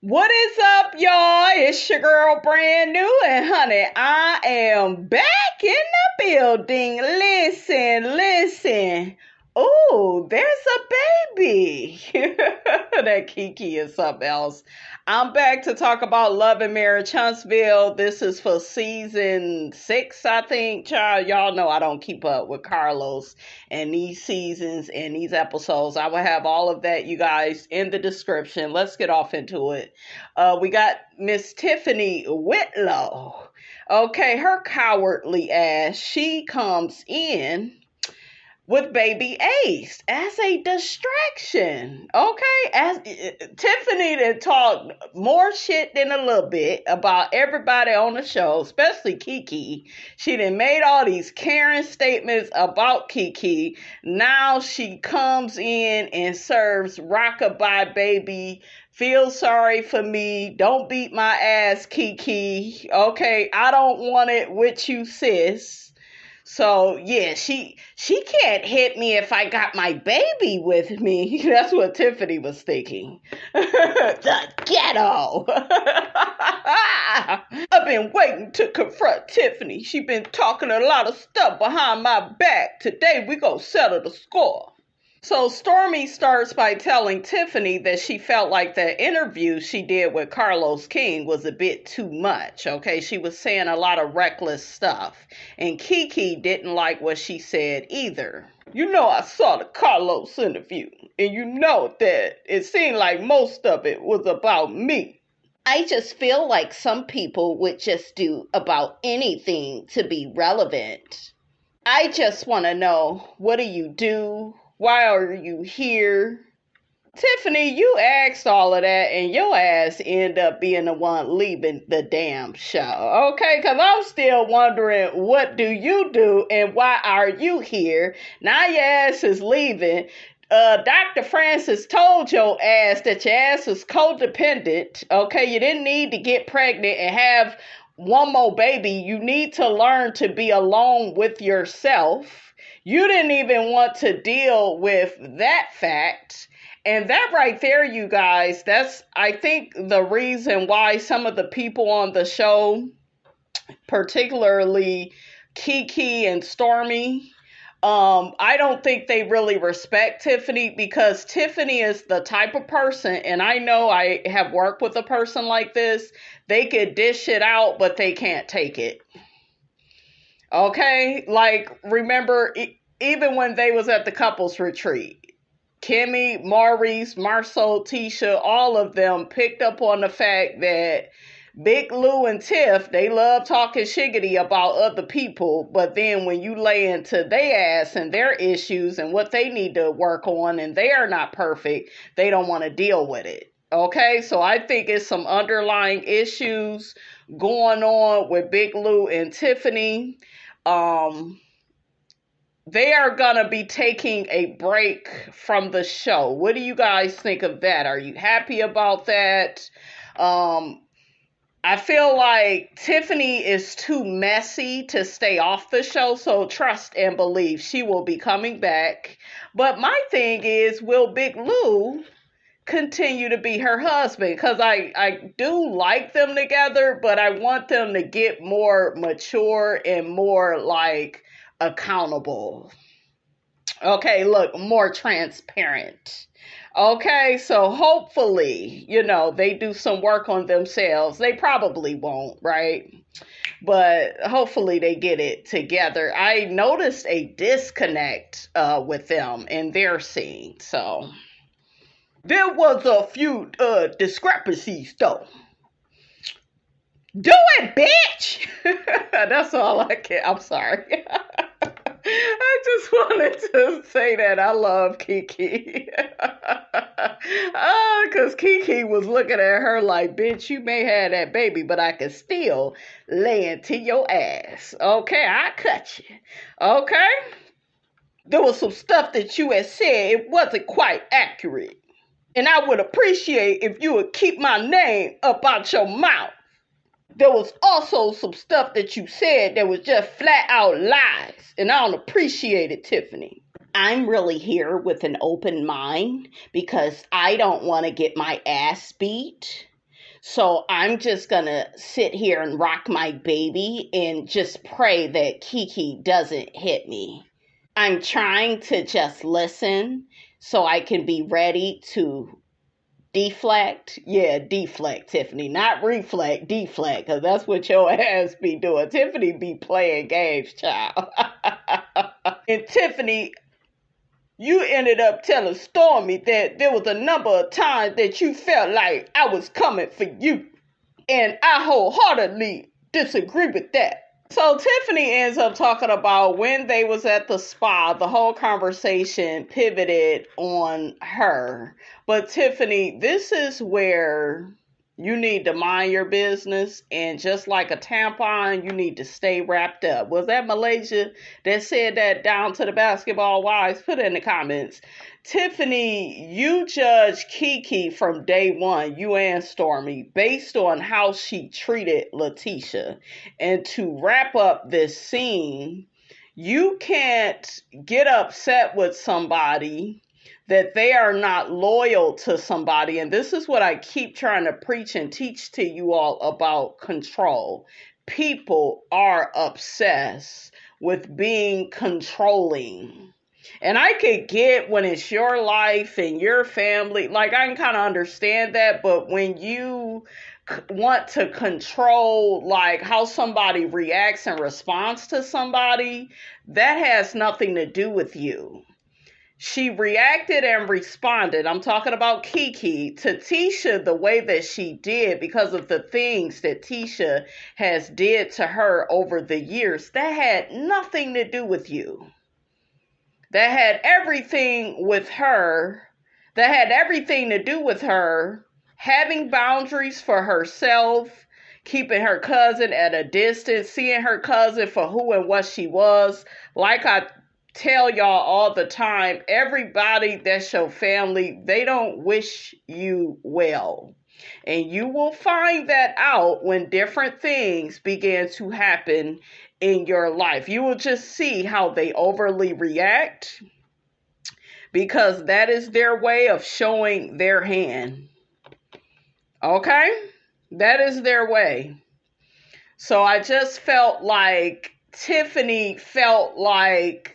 What is up, y'all? It's your girl, Brand New, and honey, I am back in the building. Listen. Oh, there's a baby. That Kiki is something else. I'm back to talk about Love and Marriage Huntsville. This is for season 6, I think. Child, y'all know I don't keep up with Carlos and these seasons and these episodes. I will have all of that, you guys, in the description. Let's get off into it. We got Miss Tiffany Whitlow. Okay, her cowardly ass, she comes in with baby Ace as a distraction. Okay, as Tiffany done talked more shit than a little bit about everybody on the show, especially Kiki. She done made all these Karen statements about Kiki. Now she comes in and serves rockabye baby. Feel sorry for me. Don't beat my ass, Kiki. Okay, I don't want it with you, sis. So, yeah, she can't hit me if I got my baby with me. That's what Tiffany was thinking. The ghetto. I've been waiting to confront Tiffany. She been talking a lot of stuff behind my back. Today, we gonna settle the score. So Stormy starts by telling Tiffany that she felt like the interview she did with Carlos King was a bit too much, okay? She was saying a lot of reckless stuff. And Kiki didn't like what she said either. You know, I saw the Carlos interview, and you know that it seemed like most of it was about me. I just feel like some people would just do about anything to be relevant. I just want to know, what do you do? Why are you here? Tiffany, you asked all of that and your ass end up being the one leaving the damn show. Okay, because I'm still wondering, what do you do and why are you here? Now your ass is leaving. Dr. Francis told your ass that your ass was codependent. Okay, you didn't need to get pregnant and have one more baby. You need to learn to be alone with yourself. You didn't even want to deal with that fact. And that right there, you guys, that's, I think, the reason why some of the people on the show, particularly Kiki and Stormy, I don't think they really respect Tiffany, because Tiffany is the type of person, and I know I have worked with a person like this, they could dish it out, but they can't take it. Okay, like, remember, even when they was at the couples retreat, KIMMI, Maurice, Marcel, Tisha, all of them picked up on the fact that Big Lou and Tiff, they love talking shiggity about other people, but then when you lay into their ass and their issues and what they need to work on, and they are not perfect, they don't want to deal with it. Okay, so I think it's some underlying issues going on with Big Lou and Tiffany. They are going to be taking a break from the show. What do you guys think of that? Are you happy about that? I feel like Tiffany is too messy to stay off the show, so trust and believe she will be coming back. But my thing is, will Big Lou continue to be her husband? Because I do like them together, but I want them to get more mature and more like accountable. Okay, look, more transparent. Okay, so hopefully, you know, they do some work on themselves. They probably won't, right? But hopefully they get it together. I noticed a disconnect with them in their scene, so there was a few discrepancies, though. Do it, bitch! That's all I can. I'm sorry. I just wanted to say that I love Kiki. Because Kiki was looking at her like, bitch, you may have that baby, but I can still lay into your ass. Okay, I cut you. Okay? There was some stuff that you had said, it wasn't quite accurate. And I would appreciate if you would keep my name up out your mouth. There was also some stuff that you said that was just flat out lies. And I don't appreciate it, Tiffany. I'm really here with an open mind because I don't want to get my ass beat. So I'm just going to sit here and rock my baby and just pray that Kiki doesn't hit me. I'm trying to just listen so I can be ready to deflect. Yeah, deflect, Tiffany. Not reflect, deflect, because that's what your ass be doing. Tiffany be playing games, child. And Tiffany, you ended up telling Stormy that there was a number of times that you felt like I was coming for you. And I wholeheartedly disagree with that. So Tiffany ends up talking about when they was at the spa, the whole conversation pivoted on her. But Tiffany, this is where you need to mind your business, and just like a tampon, you need to stay wrapped up. Was that Malaysia that said that down to the basketball wives? Put it in the comments. Tiffany, you judged Kiki from day one, you and Stormy, based on how she treated Latisha. And to wrap up this scene, you can't get upset with somebody that they are not loyal to somebody. And this is what I keep trying to preach and teach to you all about control. People are obsessed with being controlling. And I could get when it's your life and your family, like I can kind of understand that, but when you want to control like how somebody reacts and responds to somebody, that has nothing to do with you. She reacted and responded. I'm talking about Kiki to Tisha the way that she did because of the things that Tisha has did to her over the years. That had nothing to do with you. That had everything with her. That had everything to do with her having boundaries for herself, keeping her cousin at a distance, seeing her cousin for who and what she was. Like I tell y'all all the time, everybody that's your family, they don't wish you well. And you will find that out when different things begin to happen in your life. You will just see how they overly react because that is their way of showing their hand. Okay? That is their way. So I just felt like Tiffany felt like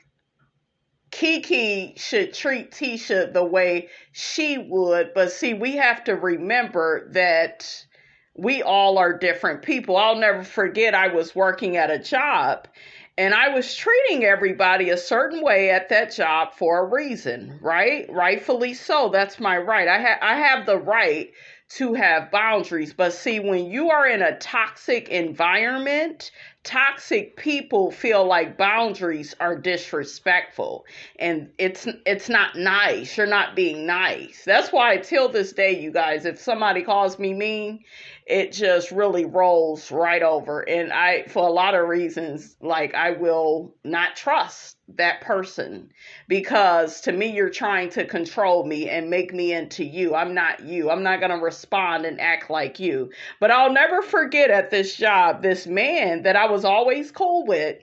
Kiki should treat Tisha the way she would. But see, we have to remember that we all are different people. I'll never forget I was working at a job and I was treating everybody a certain way at that job for a reason, right? Rightfully so. That's my right. I have the right to have boundaries. But see, when you are in a toxic environment, toxic people feel like boundaries are disrespectful and it's not nice. You're not being nice. That's why till this day, you guys, if somebody calls me mean, it just really rolls right over. And for a lot of reasons, like I will not trust that person because to me, you're trying to control me and make me into you. I'm not you. I'm not going to respond and act like you. But I'll never forget at this job, this man that I was always cool with,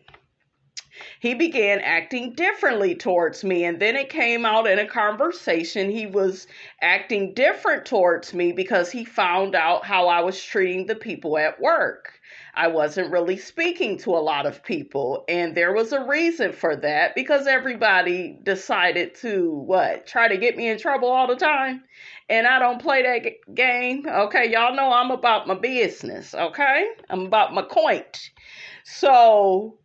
he began acting differently towards me. And then it came out in a conversation. He was acting different towards me because he found out how I was treating the people at work. I wasn't really speaking to a lot of people. And there was a reason for that because everybody decided to, try to get me in trouble all the time. And I don't play that game. Okay, y'all know I'm about my business. Okay, I'm about my point. So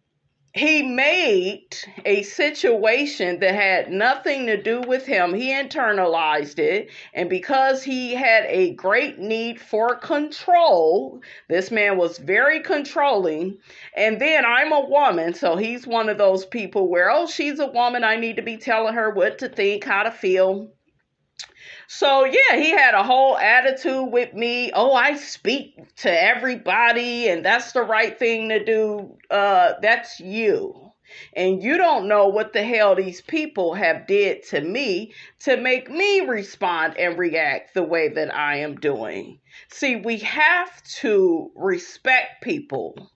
he made a situation that had nothing to do with him. He internalized it. And because he had a great need for control, this man was very controlling. And then I'm a woman. So he's one of those people where, oh, she's a woman. I need to be telling her what to think, how to feel. So, yeah, he had a whole attitude with me. Oh, I speak to everybody and that's the right thing to do. That's you. And you don't know what the hell these people have did to me to make me respond and react the way that I am doing. See, we have to respect people.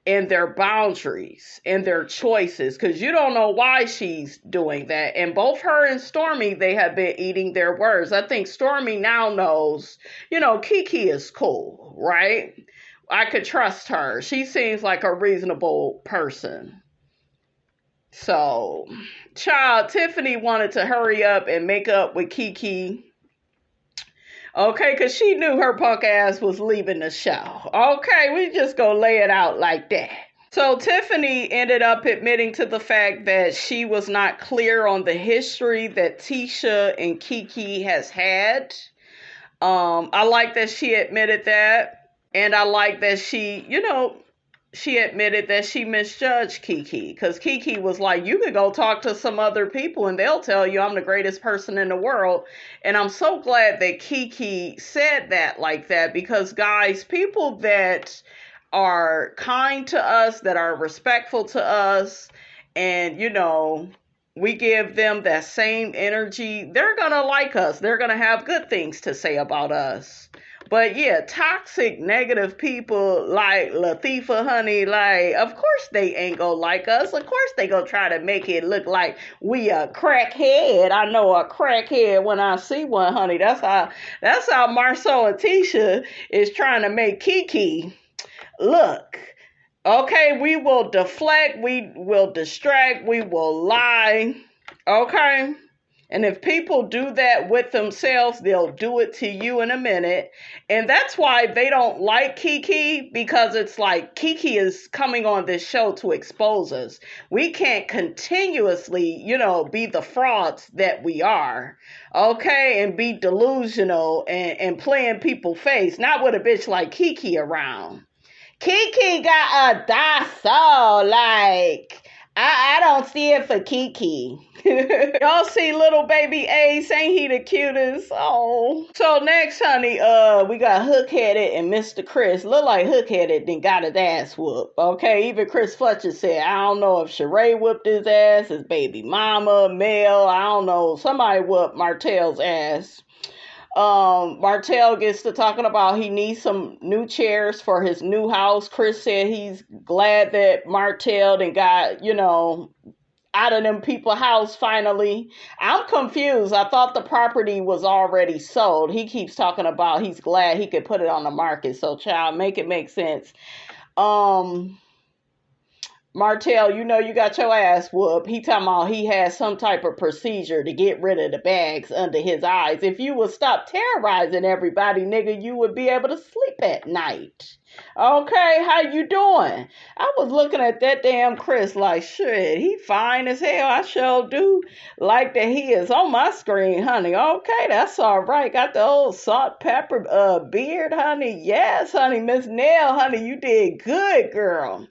and their boundaries and their choices, because you don't know why she's doing that. And both her and Stormy, they have been eating their words. I think Stormy now knows, Kiki is cool, right? I could trust her. She seems like a reasonable person. So, child, Tiffany wanted to hurry up and make up with Kiki. Okay, because she knew her punk ass was leaving the show. Okay, we just gonna lay it out like that. So Tiffany ended up admitting to the fact that she was not clear on the history that Tisha and Kiki has had. I like that she admitted that. And I like that she admitted that she misjudged Kiki, because Kiki was like, you could go talk to some other people and they'll tell you I'm the greatest person in the world. And I'm so glad that Kiki said that like that, because guys, people that are kind to us, that are respectful to us, and we give them that same energy, they're gonna like us. They're gonna have good things to say about us. But yeah, toxic, negative people like Latisha, honey, like, of course they ain't gonna like us. Of course they gonna try to make it look like we a crackhead. I know a crackhead when I see one, honey. That's how Marcel and Tisha is trying to make Kiki look. Okay, we will deflect, we will distract, we will lie. Okay? And if people do that with themselves, they'll do it to you in a minute. And that's why they don't like Kiki, because it's like Kiki is coming on this show to expose us. We can't continuously, be the frauds that we are. Okay? And be delusional and playing people's face. Not with a bitch like Kiki around. Kiki got a docile, like... I don't see it for Kiki. Y'all see little baby Ace? Ain't he the cutest? Oh. So next, honey, we got Hook-Headed and Mr. Chris. Look like Hook-Headed then got his ass whooped. Okay, even Chris Fletcher said, I don't know if Sheree whooped his ass, his baby mama, Mel, I don't know. Somebody whooped Martel's ass. Martel gets to talking about he needs some new chairs for his new house. Chris said he's glad that Martel then got, out of them people's house finally. I'm confused. I thought the property was already sold. He keeps talking about he's glad he could put it on the market. So, child, make it make sense. Martel, you got your ass whooped. He talking about he has some type of procedure to get rid of the bags under his eyes. If you would stop terrorizing everybody, nigga, you would be able to sleep at night. Okay, how you doing? I was looking at that damn Chris like, shit, he fine as hell. I sure do like that he is on my screen, honey. Okay, that's all right. Got the old salt, pepper, beard, honey. Yes, honey. Miss Nell, honey, you did good, girl.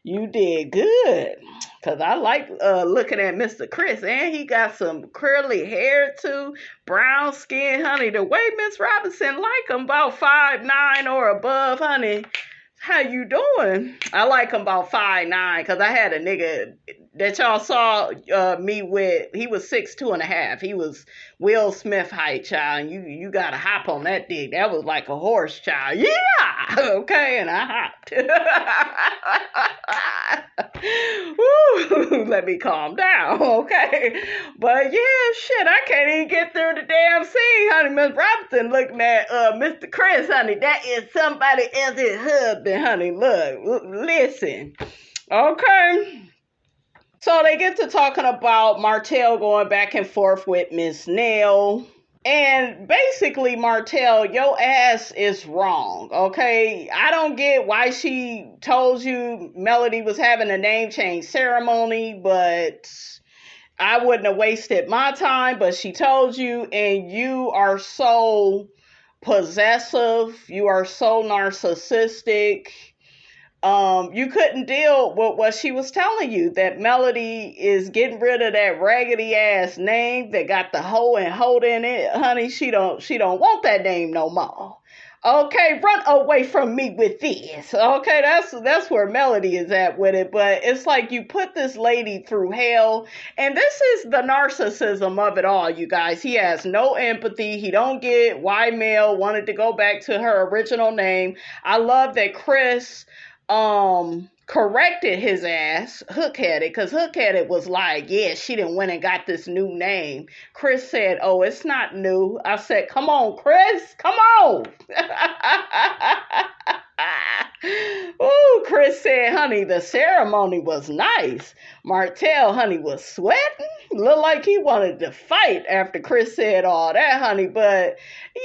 You did good, because I like looking at Mr. Chris, and he got some curly hair too, brown skin, honey. The way Miss Robinson like him, about 5'9" or above, honey. How you doing? I like him about 5'9", because I had a nigga that y'all saw me with. He was 6'2.5". He was Will Smith height, child. And you got to hop on that dick. That was like a horse, child. Yeah! Okay, and I hopped. Woo, let me calm down, okay? But yeah, shit, I can't even get through the damn scene, honey. Miss Robinson looking at Mr. Chris, honey. That is somebody else's husband, honey. Look, listen, okay? So they get to talking about Martel going back and forth with Miss Nell. And basically, Martel, your ass is wrong, okay? I don't get why she told you Melody was having a name change ceremony, but I wouldn't have wasted my time. But she told you, and you are so possessive. You are so narcissistic. You couldn't deal with what she was telling you, that Melody is getting rid of that raggedy ass name that got the hoe and hold in it. Honey, she don't want that name no more. Okay, run away from me with this. Okay, that's where Melody is at with it. But it's like you put this lady through hell. And this is the narcissism of it all, you guys. He has no empathy. He don't get why Mel wanted to go back to her original name. I love that Chris corrected his ass, Hook-headed, because Hook-headed was like, yeah, she done went and got this new name. Chris said, oh, it's not new. I said, come on, Chris, come on. Ooh, Chris said, honey, the ceremony was nice. Martel, honey, was sweating. Looked like he wanted to fight after Chris said all that, honey. But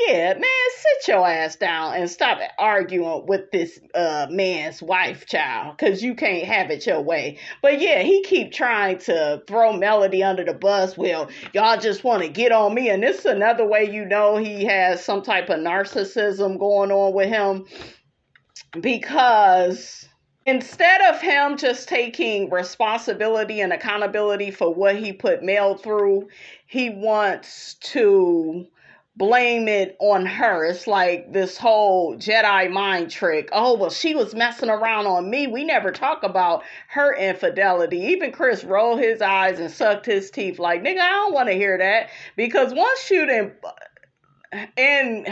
yeah, man, sit your ass down and stop arguing with this man's wife, child, because you can't have it your way. But yeah, he keep trying to throw Melody under the bus. Well, y'all just want to get on me. And this is another way you know he has some type of narcissism going on with him. Because instead of him just taking responsibility and accountability for what he put Mel through, he wants to blame it on her. It's like this whole Jedi mind trick. Oh, well, she was messing around on me. We never talk about her infidelity. Even Chris rolled his eyes and sucked his teeth like, nigga, I don't want to hear that. Because once you done... And...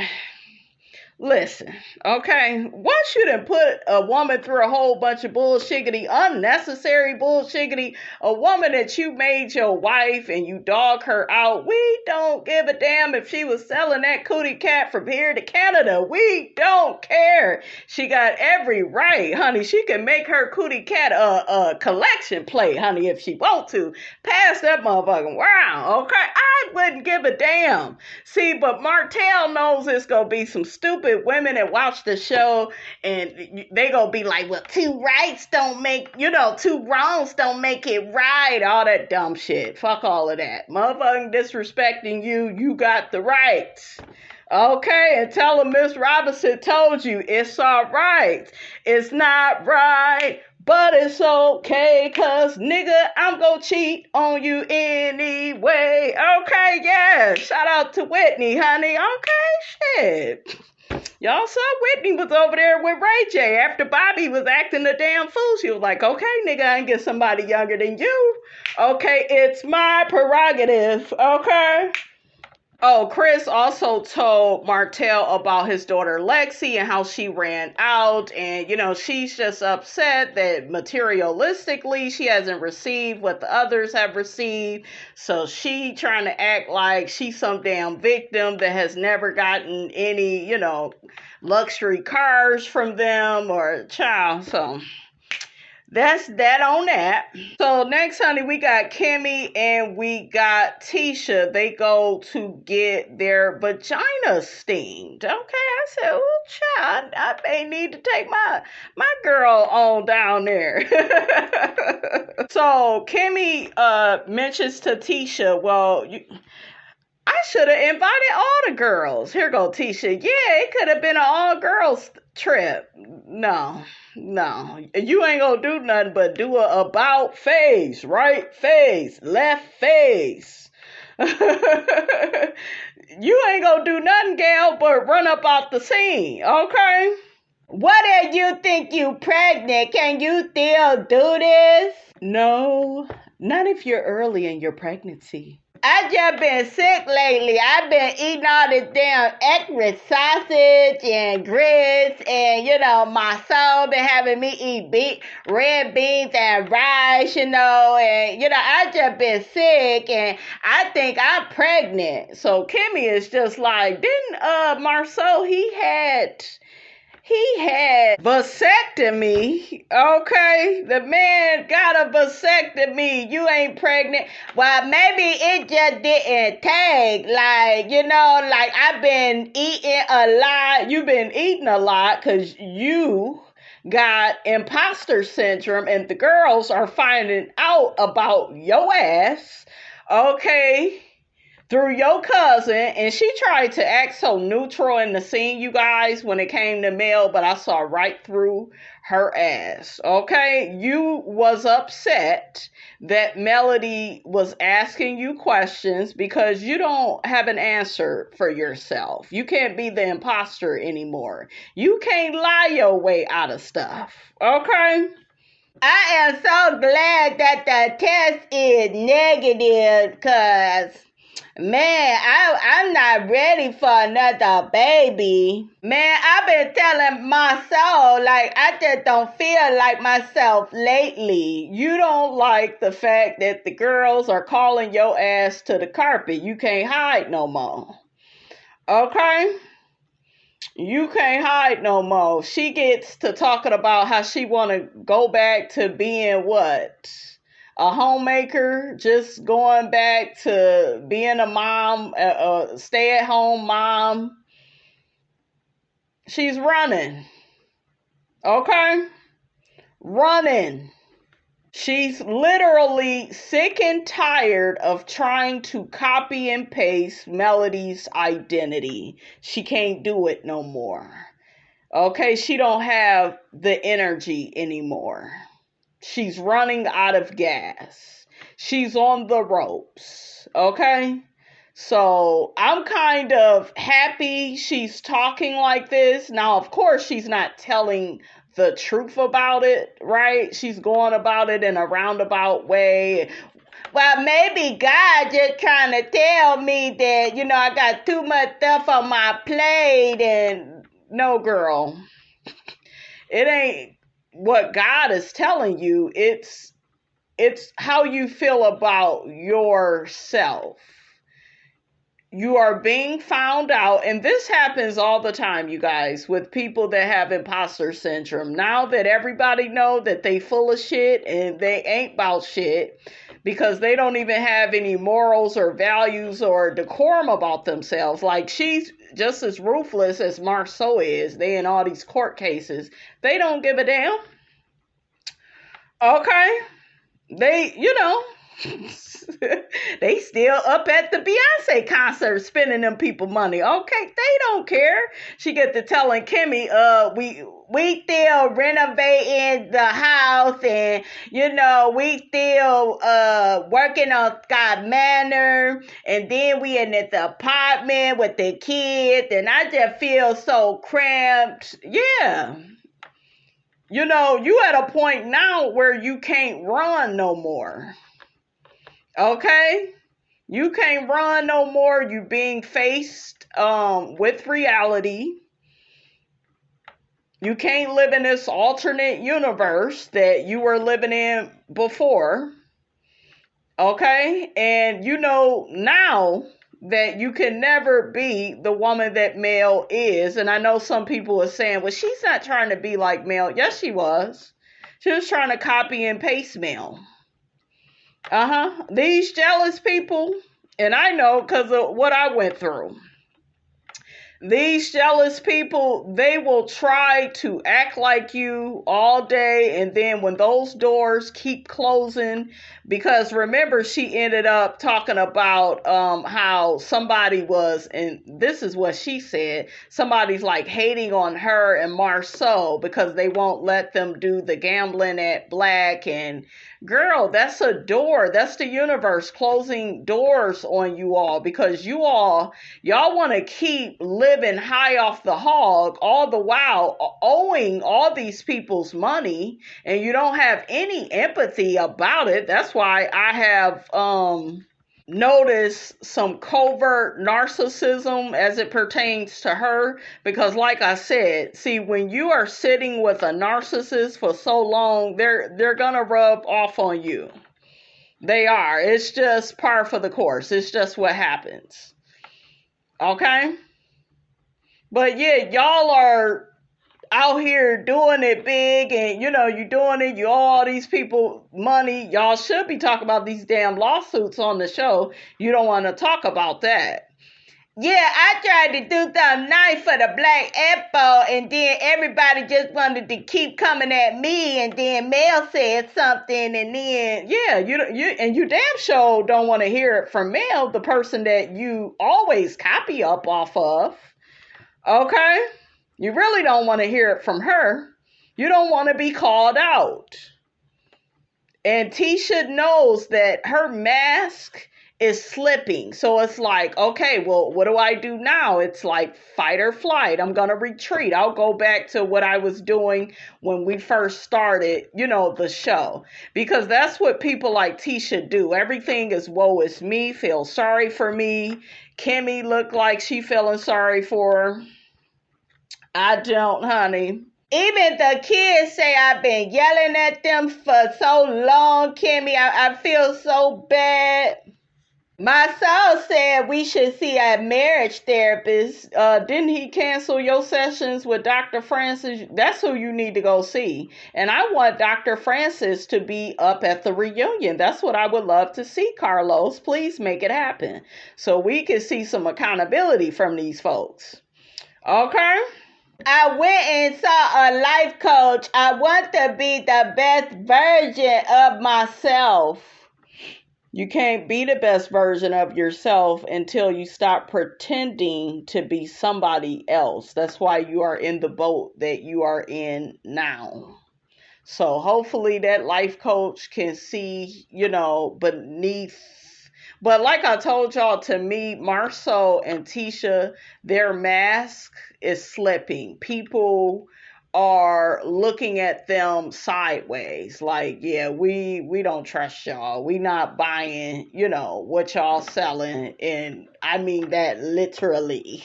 Listen, okay, once you done put a woman through a whole bunch of bullshiggity, unnecessary bullshiggity, a woman that you made your wife and you dog her out, we don't give a damn if she was selling that cootie cat from here to Canada. We don't care. She got every right, honey. She can make her cootie cat a collection plate, honey, if she want to. Pass that motherfucking round, okay? I wouldn't give a damn. See, but Martel knows it's gonna be some stupid women that watch the show and they gonna be like, well, two rights don't make, two wrongs don't make it right. All that dumb shit. Fuck all of that. Motherfucking disrespecting you, you got the rights. Okay, and tell them Miss Robinson told you it's all right. It's not right, but it's okay, cause nigga, I'm gonna cheat on you anyway. Okay, yeah. Shout out to Whitney, honey. Okay, shit. Y'all saw Whitney was over there with Ray J. After Bobby was acting a damn fool. She was like, okay, nigga, I can get somebody younger than you. Okay, it's my prerogative. Okay. Oh, Chris also told Martel about his daughter Lexi and how she ran out. And, she's just upset that materialistically she hasn't received what the others have received. So she trying to act like she's some damn victim that has never gotten any, luxury cars from them or child. So... that's that on that. So next, honey, we got KIMMI and we got Tisha. They go to get their vagina steamed. Okay, I said, oh, child, I may need to take my girl on down there. So KIMMI mentions to Tisha, well, I should have invited all the girls. Here go Tisha. Yeah, it could have been an all-girls trip. No. You ain't gonna do nothing but do a about face, right face, left face. You ain't gonna do nothing, gal, but run up off the scene, okay? What if you think you pregnant? Can you still do this? No, not if you're early in your pregnancy. I just been sick lately. I've been eating all this damn extra sausage and grits and, my soul been having me eat red beans and rice, and, I just been sick and I think I'm pregnant. So KIMMI is just like, didn't Marceau, he had vasectomy, okay? The man got a vasectomy. You ain't pregnant. Well, maybe it just didn't take. Like I've been eating a lot. You've been eating a lot because you got imposter syndrome and the girls are finding out about your ass, okay? Through your cousin, and she tried to act so neutral in the scene, you guys, when it came to Mel, but I saw right through her ass, okay? You was upset that Melody was asking you questions because you don't have an answer for yourself. You can't be the imposter anymore. You can't lie your way out of stuff, okay? I am so glad that the test is negative, because Man, I'm not ready for another baby. Man, I've been telling my soul, like, I just don't feel like myself lately. You don't like the fact that the girls are calling your ass to the carpet. You can't hide no more. Okay? You can't hide no more. She gets to talking about how she want to go back to being what? A homemaker, just going back to being a mom, a stay-at-home mom. She's running. Okay? Running. She's literally sick and tired of trying to copy and paste Melody's identity. She can't do it no more. Okay? She don't have the energy anymore. She's running out of gas. She's on the ropes. Okay? So I'm kind of happy she's talking like this. Now, of course, she's not telling the truth about it, right? She's going about it in a roundabout way. Well, maybe God just trying to tell me that, I got too much stuff on my plate. And no, girl. It ain't what God is telling you. It's how you feel about yourself. You are being found out, and this happens all the time, you guys, with people that have imposter syndrome. Now that everybody know that they full of shit and they ain't about shit because they don't even have any morals or values or decorum about themselves. Like, she's just as ruthless as Martel is. They in all these court cases. They don't give a damn. Okay? They, they still up at the Beyonce concert spending them people money. Okay, they don't care. She get to telling KIMMI, we still renovating the house, and we still working on Scott Manor, and then we in this apartment with the kids, and I just feel so cramped. Yeah. You at a point now where you can't run no more. Okay? You can't run no more. You being faced with reality. You can't live in this alternate universe that you were living in before. Okay? And now that you can never be the woman that Mel is. And I know some people are saying, well, she's not trying to be like Mel. Yes, she was. She was trying to copy and paste Mel. These jealous people, and I know because of what I went through. These jealous people, they will try to act like you all day, and then when those doors keep closing, because remember, she ended up talking about how somebody was, and this is what she said, somebody's like hating on her and Marceau because they won't let them do the gambling at Black. And girl, that's a door. That's the universe closing doors on you all, because y'all want to keep living high off the hog, all the while owing all these people's money, and you don't have any empathy about it. That's why I have noticed some covert narcissism as it pertains to her, because like I said, see, when you are sitting with a narcissist for so long, they're gonna rub off on you. They are. It's just par for the course. It's just what happens. Okay? But yeah, y'all are out here doing it big, and you're doing it, you owe all these people money. Y'all should be talking about these damn lawsuits on the show. You don't want to talk about that. Yeah, I tried to do something nice for the Black Expo, and then everybody just wanted to keep coming at me, and then Mel said something, and then you damn sure don't want to hear it from Mel, the person that you always copy up off of. Okay? You really don't want to hear it from her. You don't want to be called out. And Tisha knows that her mask is slipping. So it's like, okay, well, what do I do now? It's like fight or flight. I'm going to retreat. I'll go back to what I was doing when we first started, the show. Because that's what people like Tisha do. Everything is woe is me, feel sorry for me. KIMMI look like she feeling sorry for her. I don't, honey. Even the kids say I've been yelling at them for so long, KIMMI. I feel so bad. My soul said we should see a marriage therapist. Didn't he cancel your sessions with Dr. Francis? That's who you need to go see. And I want Dr. Francis to be up at the reunion. That's what I would love to see, Carlos. Please make it happen so we can see some accountability from these folks. Okay? I went and saw a life coach. I want to be the best version of myself. You can't be the best version of yourself until you stop pretending to be somebody else. That's why you are in the boat that you are in now. So hopefully that life coach can see, beneath. But like I told y'all, to me, Marcel and Tisha, their mask is slipping. People are looking at them sideways. Like, yeah, we don't trust y'all. We not buying, what y'all selling. And I mean that literally.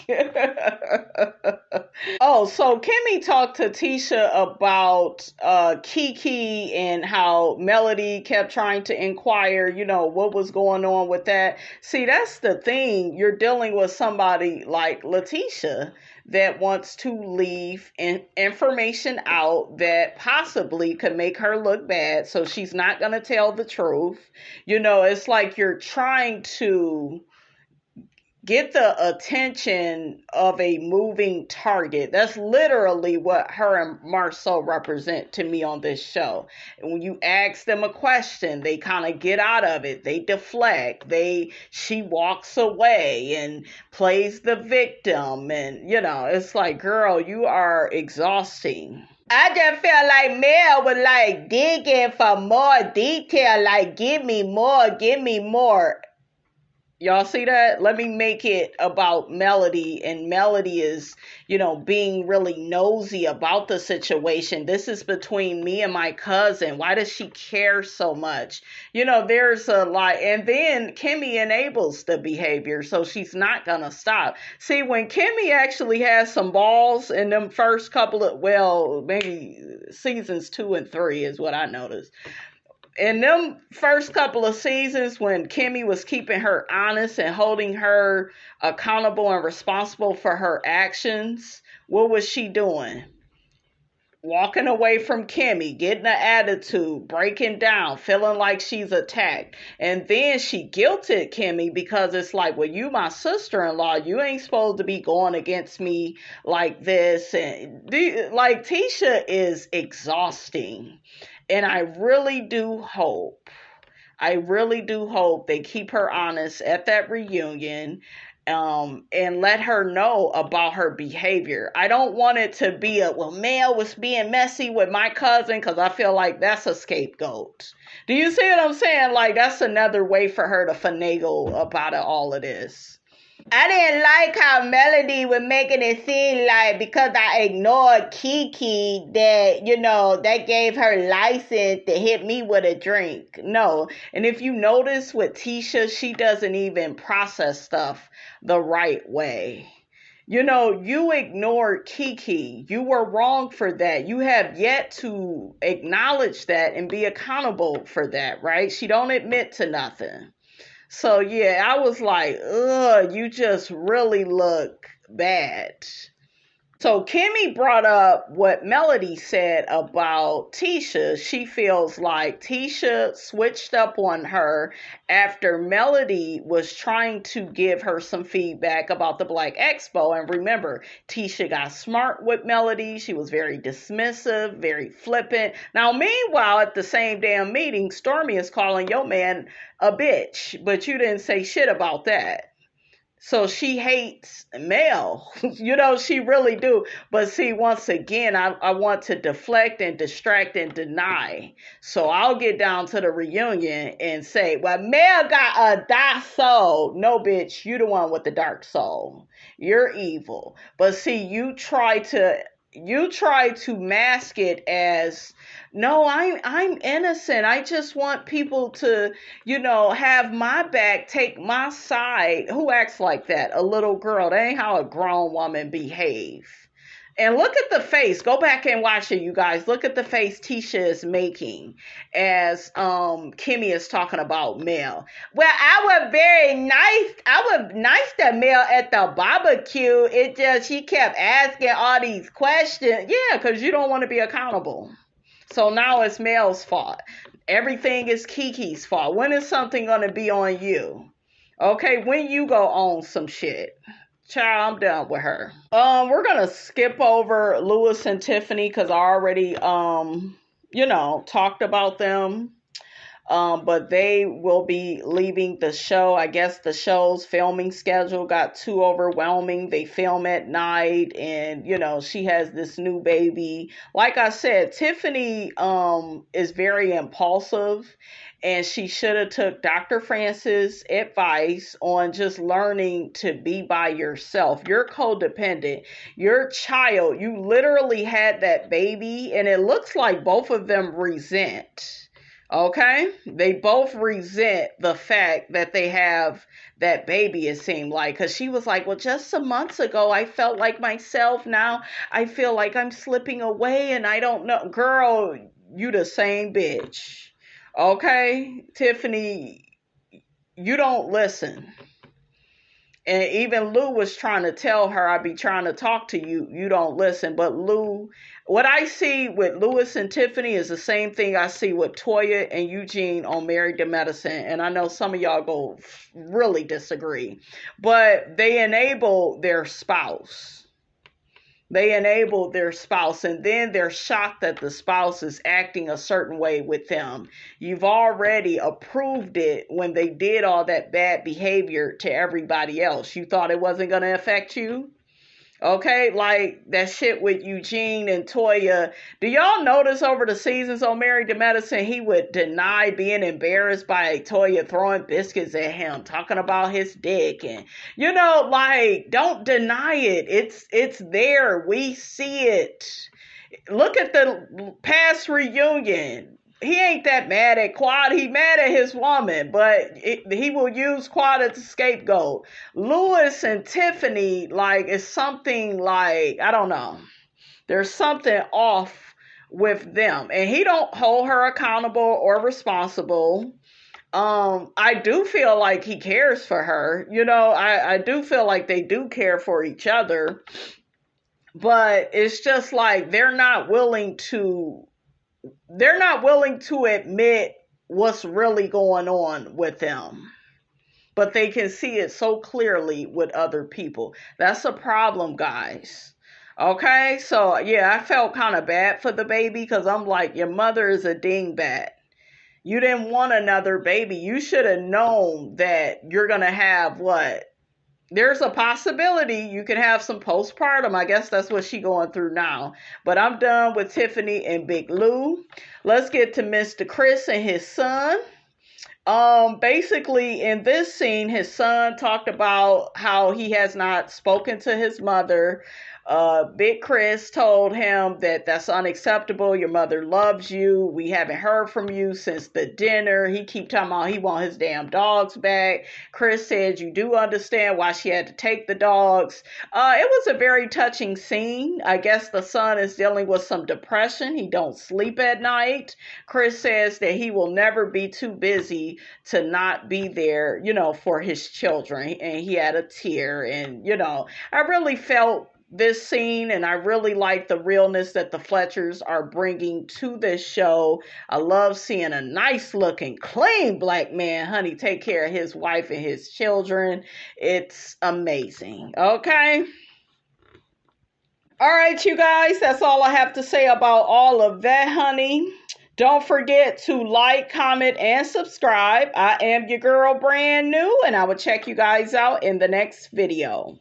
Oh, so KIMMI talked to Tisha about Kiki and how Melody kept trying to inquire, what was going on with that. See, that's the thing. You're dealing with somebody like Latisha that wants to leave information out that possibly could make her look bad. So she's not going to tell the truth. It's like you're trying to get the attention of a moving target. That's literally what her and Marcel represent to me on this show. And when you ask them a question, they kind of get out of it. They deflect. She walks away and plays the victim. And, it's like, girl, you are exhausting. I just felt like Mel was like digging for more detail. Like, give me more. Y'all see that? Let me make it about Melody. And Melody is, being really nosy about the situation. This is between me and my cousin. Why does she care so much? There's a lot. And then KIMMI enables the behavior. So she's not going to stop. See, when KIMMI actually has some balls in them first couple of, maybe seasons 2 and 3 is what I noticed. In them first couple of seasons when KIMMI was keeping her honest and holding her accountable and responsible for her actions, what was she doing? Walking away from KIMMI, getting an attitude, breaking down, feeling like she's attacked. And then she guilted KIMMI because it's like, well, you my sister-in-law. You ain't supposed to be going against me like this. And like, Tisha is exhausting. And I really do hope they keep her honest at that reunion, and let her know about her behavior. I don't want it to be Mel was being messy with my cousin, because I feel like that's a scapegoat. Do you see what I'm saying? Like, that's another way for her to finagle about all of this. I didn't like how Melody was making it seem like because I ignored Kiki that, that gave her license to hit me with a drink. No. And if you notice with Tisha, she doesn't even process stuff the right way. You ignored Kiki. You were wrong for that. You have yet to acknowledge that and be accountable for that, right? She don't admit to nothing. So, yeah, I was like, ugh, you just really look bad. So KIMMI brought up what Melody said about Tisha. She feels like Tisha switched up on her after Melody was trying to give her some feedback about the Black Expo. And remember, Tisha got smart with Melody. She was very dismissive, very flippant. Now, meanwhile, at the same damn meeting, Stormy is calling your man a bitch, but you didn't say shit about that. So she hates Mel. She really do. But see, once again, I want to deflect and distract and deny. So I'll get down to the reunion and say, well, Mel got a dark soul. No, bitch, you the one with the dark soul. You're evil. But see, you try to mask it as, no, I'm innocent. I just want people to, have my back, take my side. Who acts like that? A little girl. That ain't how a grown woman behave. And look at the face. Go back and watch it, you guys. Look at the face Tisha is making as KIMMI is talking about Mel. Well, I was very nice. I was nice to Mel at the barbecue. It just, she kept asking all these questions. Yeah, because you don't want to be accountable. So now it's Mel's fault. Everything is Kiki's fault. When is something going to be on you? Okay, when you go own some shit. Child, I'm done with her. We're gonna skip over Lewis and Tiffany because I already talked about them. But they will be leaving the show. I guess the show's filming schedule got too overwhelming. They film at night and, she has this new baby. Like I said, Tiffany is very impulsive, and she should have took Dr. Francis' advice on just learning to be by yourself. You're codependent. Your child, you literally had that baby, and it looks like both of them resent. Okay? They both resent the fact that they have that baby, it seemed like. Because she was like, well, just some months ago, I felt like myself. Now I feel like I'm slipping away and I don't know. Girl, you the same bitch. Okay? Tiffany, you don't listen. And even Lou was trying to tell her, I be trying to talk to you. You don't listen. But Lou, what I see with Lewis and Tiffany is the same thing I see with Toya and Eugene on Married to Medicine. And I know some of y'all go really disagree. But they enable their spouse. They enable their spouse, and then they're shocked that the spouse is acting a certain way with them. You've already approved it when they did all that bad behavior to everybody else. You thought it wasn't going to affect you? Okay, like that shit with Eugene and Toya. Do y'all notice over the seasons on Married to Medicine, he would deny being embarrassed by Toya throwing biscuits at him, talking about his dick, and don't deny it. It's there. We see it. Look at the past reunion. He ain't that mad at Quad. He mad at his woman, but he will use Quad as a scapegoat. Lewis and Tiffany, it's something I don't know. There's something off with them. And he don't hold her accountable or responsible. I do feel like he cares for her. I do feel like they do care for each other. But it's just they're not willing to admit what's really going on with them. But they can see it so clearly with other people. That's a problem, guys. Okay? So, yeah, I felt kind of bad for the baby because I'm like, your mother is a dingbat. You didn't want another baby. You should have known that you're going to have what? There's a possibility you can have some postpartum. I guess that's what she's going through now. But I'm done with Tiffany and Big Lou. Let's get to Mr. Chris and his son. Basically, in this scene, his son talked about how he has not spoken to his mother. Big Chris told him that that's unacceptable. Your mother loves you. We haven't heard from you since the dinner. He keep talking about he want his damn dogs back. Chris said you do understand why she had to take the dogs. It was a very touching scene. I guess the son is dealing with some depression. He don't sleep at night. Chris says that he will never be too busy to not be there, for his children. And he had a tear. And, I really felt this scene, and I really like the realness that the Fletchers are bringing to this show. I love seeing a nice looking, clean black man, honey, take care of his wife and his children. It's amazing. Okay. All right, you guys, that's all I have to say about all of that, honey. Don't forget to like, comment, and subscribe. I am your girl, Brand New, and I will check you guys out in the next video.